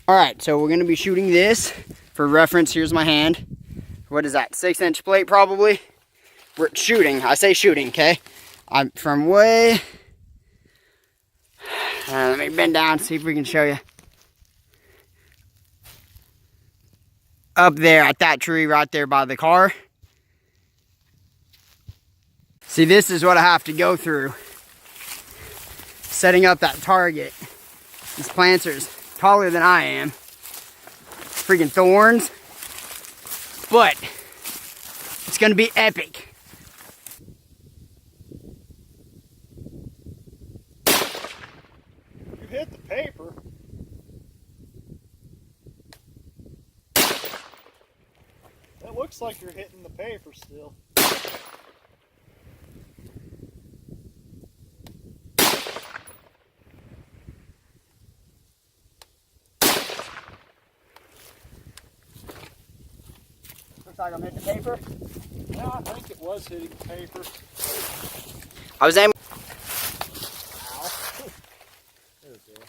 All right, so we're gonna be shooting this. For reference, here's my hand. What is that, 6-inch plate probably? We're shooting, I say shooting, okay? I'm from way, let me bend down, see if we can show you. Up there at that tree right there by the car. See, this is what I have to go through. Setting up that target. These plants are taller than I am. Freaking thorns. But it's gonna be epic. You hit the paper. That looks like you're hitting the paper still. Looks like I'm hitting the paper. Yeah, I think it was hitting the paper. I was aiming. Ow. There we go.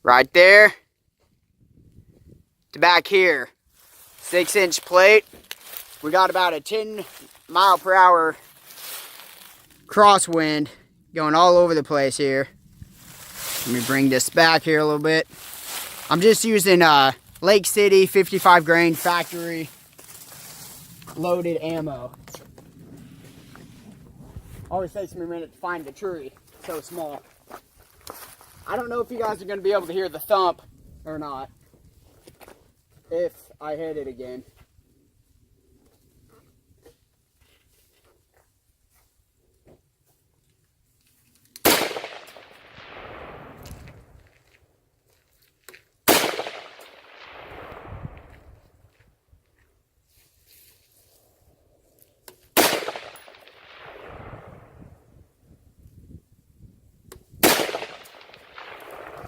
Right there to back here. 6-inch plate. We got about a 10-mile-per-hour crosswind going all over the place here. Let me bring this back here a little bit. I'm just using Lake City 55 grain factory loaded ammo. Always takes me a minute to find the tree. It's so small. I don't know if you guys are going to be able to hear the thump or not if I hit it again.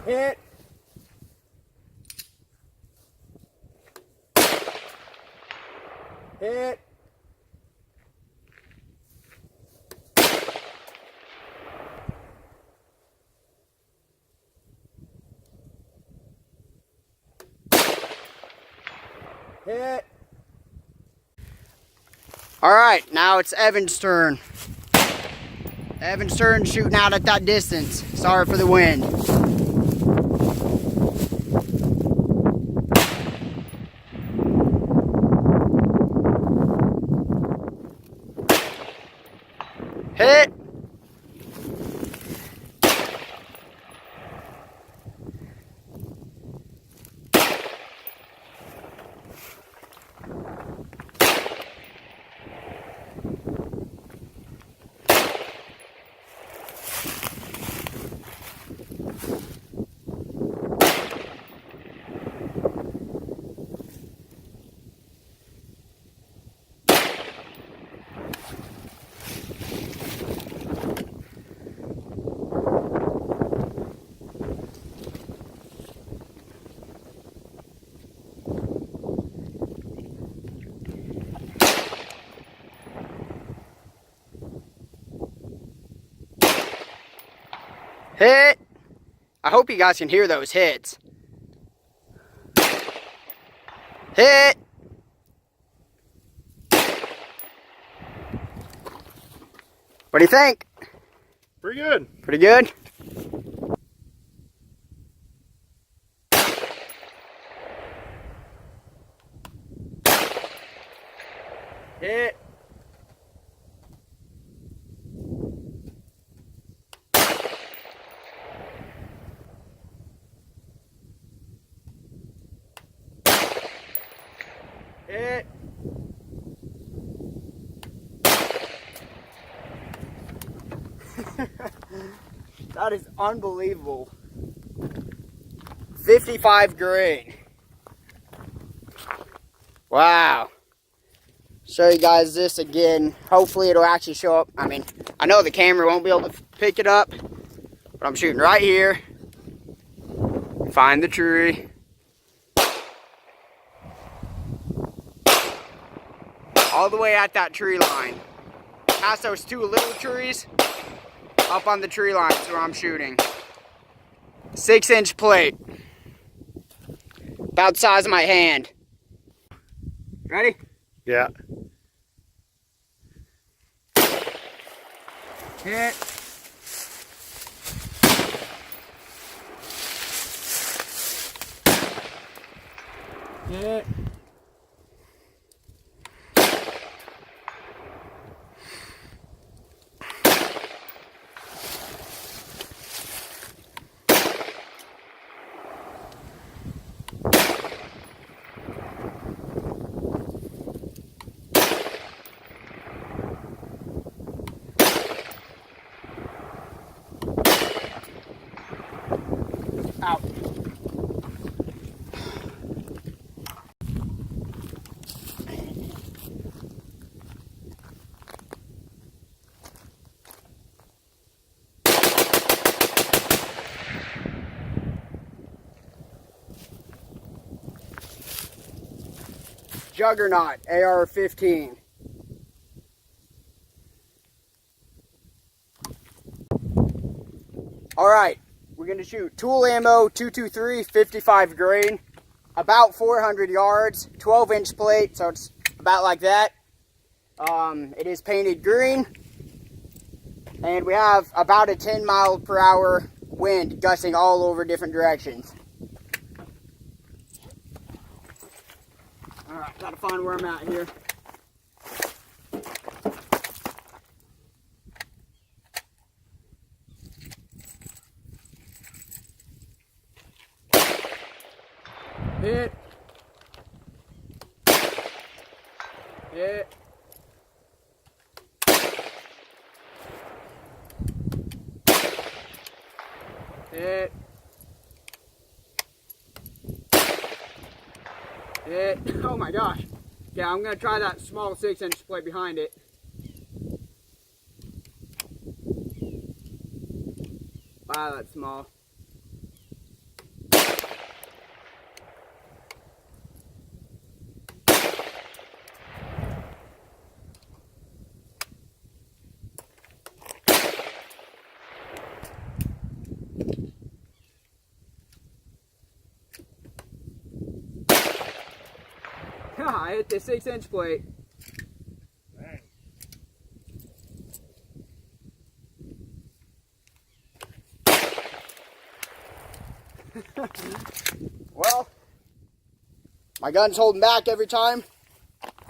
Hit. Hit. Hit. All right, now it's Evan's turn. Evan's turn shooting out at that distance. Sorry for the wind. Hit. Hit. I hope you guys can hear those hits. Hit. What do you think? Pretty good. Pretty good? Hit. Hit. That is unbelievable. 55 grain. Wow. Show you guys this again. Hopefully it'll actually show up. I mean, I know the camera won't be able to pick it up, but I'm shooting right here. Find the tree. All the way at that tree line. Past those two little trees. Up on the tree line is where I'm shooting. 6-inch plate. About the size of my hand. Ready? Yeah. Hit. Hit. Out. Juggernaut, AR-15. Alright, we're going to shoot tool ammo 223, 55 grain, about 400 yards, 12-inch plate, so it's about like that. It is painted green, and we have about a 10 mile per hour wind gusting all over different directions. Alright, gotta find where I'm at here. Hit. Hit. Hit. Hit. Oh my gosh. Yeah, I'm gonna try that small 6-inch plate behind it. Wow, that's small. I hit the 6-inch plate. Dang. Well, my gun's holding back every time.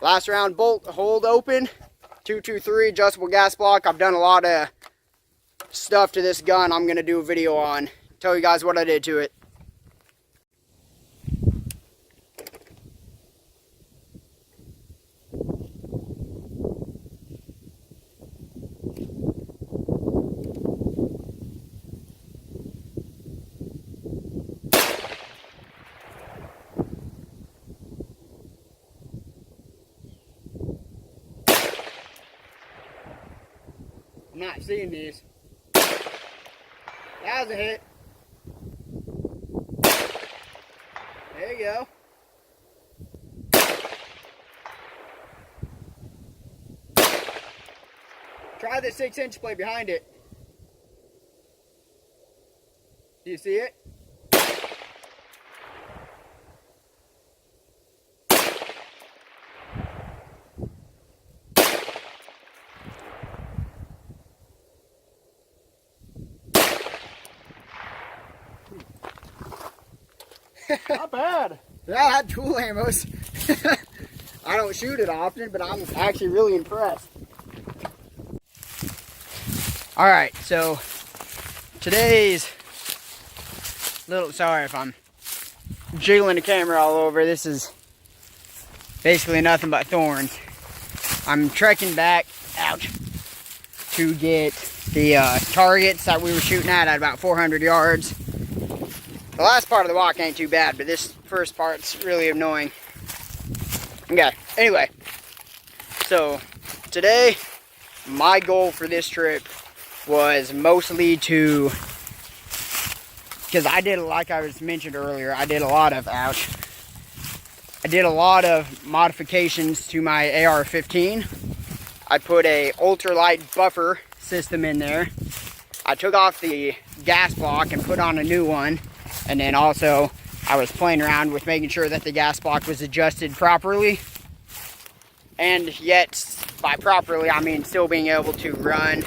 Last round bolt hold open. 223 adjustable gas block. I've done a lot of stuff to this gun I'm going to do a video on. Tell you guys what I did to it. I'm not seeing these. That was a hit. There you go. Try the 6-inch plate behind it. Do you see it? Not bad. Yeah, that tool ammo's. I don't shoot it often, but I'm actually really impressed. Alright, so today's little, sorry if I'm jiggling the camera all over. This is basically nothing but thorns. I'm trekking back, ouch, to get the targets that we were shooting at about 400 yards. The last part of the walk ain't too bad, but this first part's really annoying. Okay, anyway, so today my goal for this trip was mostly to, because I did, like I was mentioned earlier, I did a lot of modifications to my AR-15. I put a ultralight buffer system in there. I took off the gas block and put on a new one. And then also, I was playing around with making sure that the gas block was adjusted properly. And yet, by properly, I mean still being able to run.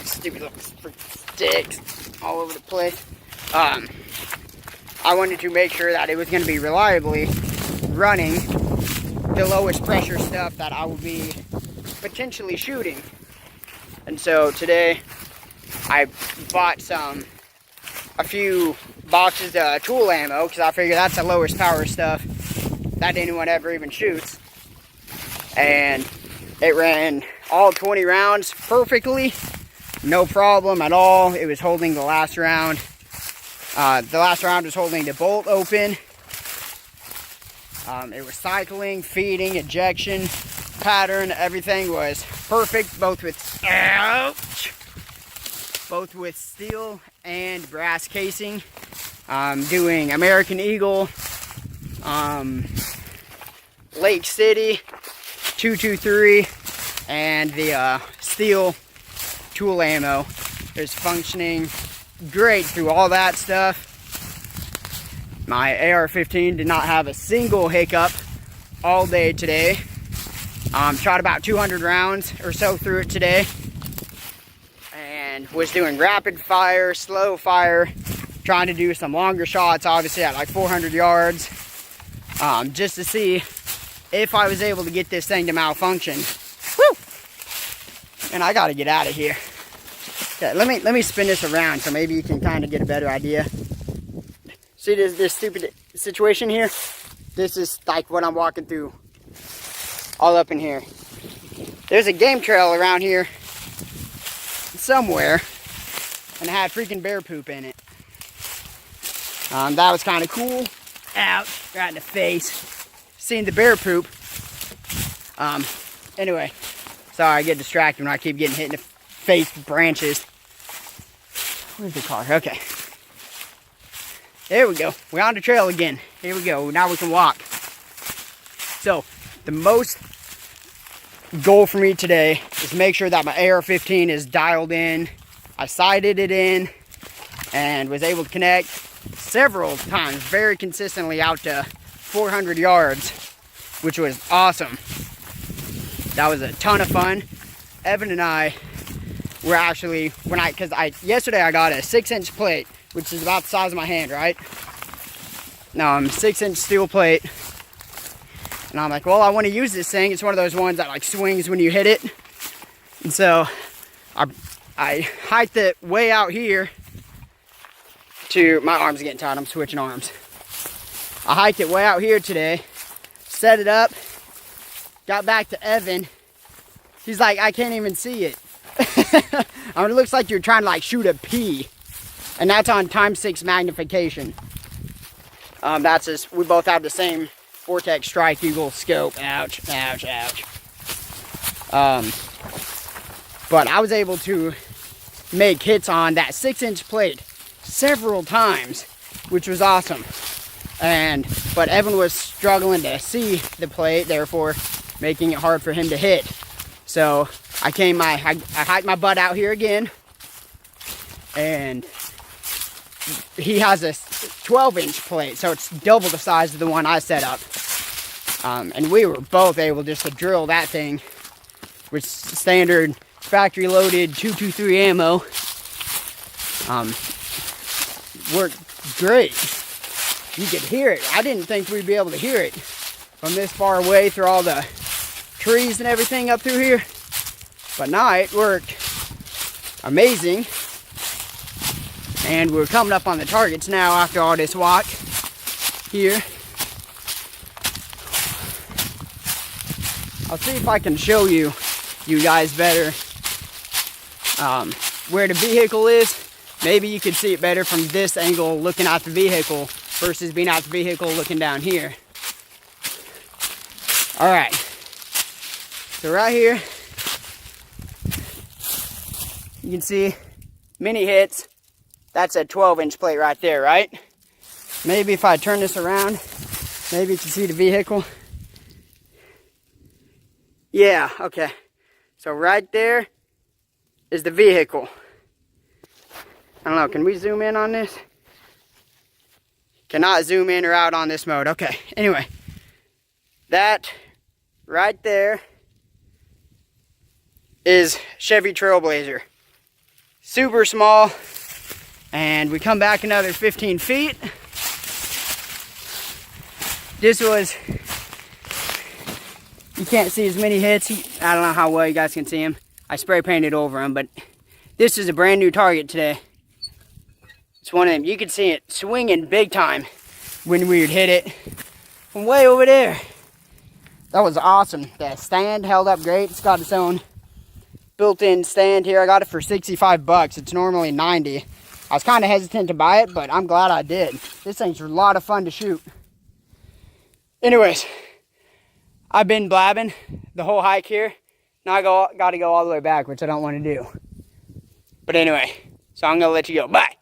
Stupid little sticks all over the place. I wanted to make sure that it was going to be reliably running the lowest pressure stuff that I would be potentially shooting. And so today, I bought a few boxes of tool ammo, because I figure that's the lowest power stuff that anyone ever even shoots. And it ran all 20 rounds perfectly, no problem at all. It was holding the last round. The last round was holding the bolt open. It was cycling, feeding, ejection, pattern, everything was perfect, both with steel and brass casing. Doing American Eagle, Lake City 223, and the steel tool ammo is functioning great through all that stuff. My AR-15 did not have a single hiccup all day today. Shot about 200 rounds or so through it today, and was doing rapid fire, slow fire, trying to do some longer shots, obviously at like 400 yards, just to see if I was able to get this thing to malfunction. Woo! And I gotta get out of here. Okay, let me spin this around so maybe you can kind of get a better idea. See this stupid situation here? This is like what I'm walking through, all up in here. There's a game trail around here somewhere, and it had freaking bear poop in it. That was kind of cool. Ouch, right in the face. Seeing the bear poop. Anyway, sorry, I get distracted when I keep getting hit in the face with branches. Where's the car? Okay. There we go. We're on the trail again. Here we go. Now we can walk. So, the most goal for me today is make sure that my AR-15 is dialed in. I sighted it in and was able to connect several times, very consistently out to 400 yards, which was awesome. That was a ton of fun. Evan and I were actually, yesterday I got a 6-inch plate, which is about the size of my hand, right? 6-inch steel plate. And I'm like, well, I want to use this thing. It's one of those ones that like swings when you hit it. And so I hiked it way out here to, my arm's getting tight, I'm switching arms. I hiked it way out here today, set it up, got back to Evan. He's like, I can't even see it. I mean, it looks like you're trying to like shoot a pea. And that's on ×6 magnification. That's just, we both have the same Vortex Strike Eagle scope. Ouch, ouch, ouch. But I was able to make hits on that 6-inch plate several times, which was awesome. But Evan was struggling to see the plate, therefore making it hard for him to hit. So I hiked my butt out here again, and he has a 12-inch plate, so it's double the size of the one I set up. And we were both able just to drill that thing with standard factory loaded 223 ammo. Worked great. You could hear it. I didn't think we'd be able to hear it from this far away through all the trees and everything up through here. But nah, it worked amazing. And we're coming up on the targets now after all this walk here. I'll see if I can show you guys better where the vehicle is. Maybe you could see it better from this angle looking at the vehicle versus being at the vehicle looking down here. All right, so right here, you can see mini hits. That's a 12-inch plate right there, right? Maybe if I turn this around, maybe you can see the vehicle. Yeah, okay. So right there is the vehicle. I don't know, can we zoom in on this? Cannot zoom in or out on this mode. Okay, anyway. That right there is Chevy Trailblazer. Super small. And we come back another 15 feet. This was, you can't see as many hits. I don't know how well you guys can see him. I spray painted over him, but this is a brand new target today. It's one of them. You could see it swinging big time when we would hit it from way over there. That was awesome. The stand held up great. It's got its own built-in stand here. I got it for 65 bucks. It's normally 90. I was kind of hesitant to buy it, but I'm glad I did. This thing's a lot of fun to shoot. Anyways, I've been blabbing the whole hike here. Now I got to go all the way back, which I don't want to do. But anyway, so I'm going to let you go. Bye.